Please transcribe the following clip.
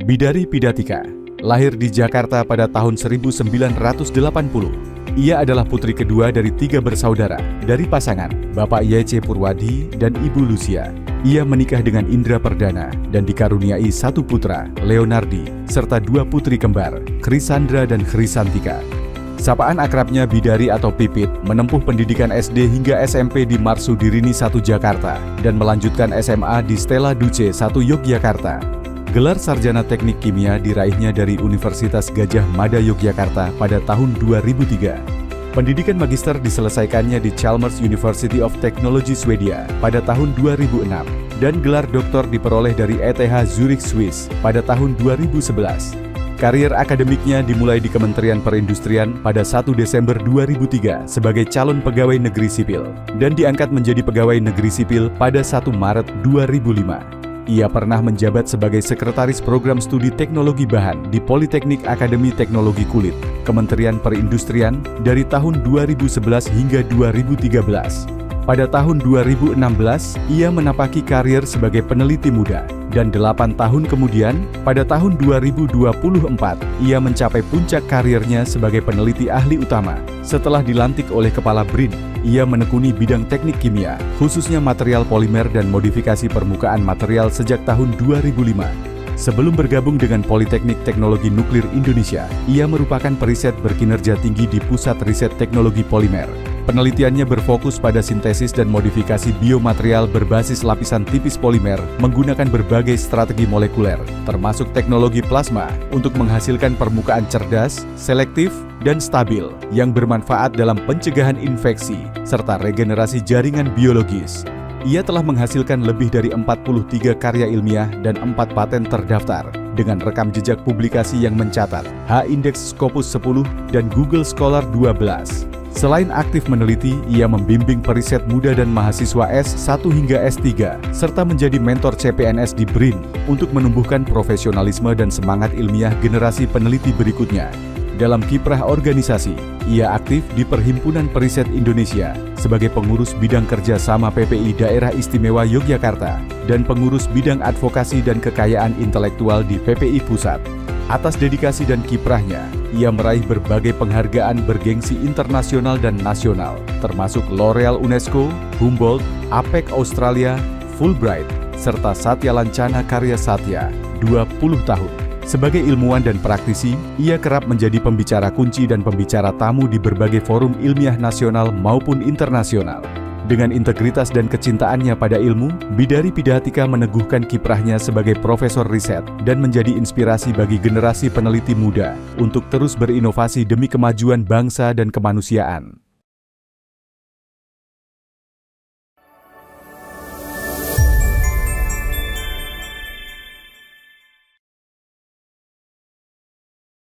Bidari Pidatika lahir di Jakarta pada tahun 1980. Ia adalah putri kedua dari 3 bersaudara dari pasangan Bapak Y.C. Purwadi dan Ibu Lucia. Ia menikah dengan Indra Perdana dan dikaruniai 1 putra, Leonardi, serta 2 putri kembar, Krisandra dan Krisantika. Sapaan akrabnya Bidari atau Pipit menempuh pendidikan SD hingga SMP di Marsudirini 1 Jakarta dan melanjutkan SMA di Stella Duce 1 Yogyakarta. Gelar sarjana teknik kimia diraihnya dari Universitas Gadjah Mada Yogyakarta pada tahun 2003. Pendidikan magister diselesaikannya di Chalmers University of Technology Swedia pada tahun 2006 dan gelar doktor diperoleh dari ETH Zurich Swiss pada tahun 2011. Karier akademiknya dimulai di Kementerian Perindustrian pada 1 Desember 2003 sebagai calon pegawai negeri sipil dan diangkat menjadi pegawai negeri sipil pada 1 Maret 2005. Ia pernah menjabat sebagai Sekretaris Program Studi Teknologi Bahan di Politeknik Akademi Teknologi Kulit, Kementerian Perindustrian dari tahun 2011 hingga 2013. Pada tahun 2016, ia menapaki karir sebagai peneliti muda, dan 8 tahun kemudian, pada tahun 2024, ia mencapai puncak karirnya sebagai peneliti ahli utama. Setelah dilantik oleh Kepala BRIN, ia menekuni bidang teknik kimia, khususnya material polimer dan modifikasi permukaan material sejak tahun 2005. Sebelum bergabung dengan Politeknik Teknologi Nuklir Indonesia, ia merupakan periset berkinerja tinggi di Pusat Riset Teknologi Polimer. Penelitiannya berfokus pada sintesis dan modifikasi biomaterial berbasis lapisan tipis polimer menggunakan berbagai strategi molekuler, termasuk teknologi plasma, untuk menghasilkan permukaan cerdas, selektif, dan stabil yang bermanfaat dalam pencegahan infeksi serta regenerasi jaringan biologis. Ia telah menghasilkan lebih dari 43 karya ilmiah dan 4 paten terdaftar dengan rekam jejak publikasi yang mencatat H-Index Scopus 10 dan Google Scholar 12. Selain aktif meneliti, ia membimbing periset muda dan mahasiswa S1 hingga S3, serta menjadi mentor CPNS di BRIN untuk menumbuhkan profesionalisme dan semangat ilmiah generasi peneliti berikutnya. Dalam kiprah organisasi, ia aktif di Perhimpunan Periset Indonesia sebagai pengurus bidang kerjasama PPI Daerah Istimewa Yogyakarta dan pengurus bidang advokasi dan kekayaan intelektual di PPI Pusat. Atas dedikasi dan kiprahnya, ia meraih berbagai penghargaan bergengsi internasional dan nasional, termasuk L'Oreal UNESCO, Humboldt, APEC Australia, Fulbright, serta Satya Lancana Karya Satya, 20 tahun. Sebagai ilmuwan dan praktisi, ia kerap menjadi pembicara kunci dan pembicara tamu di berbagai forum ilmiah nasional maupun internasional. Dengan integritas dan kecintaannya pada ilmu, Bidari Pidatika meneguhkan kiprahnya sebagai profesor riset dan menjadi inspirasi bagi generasi peneliti muda untuk terus berinovasi demi kemajuan bangsa dan kemanusiaan.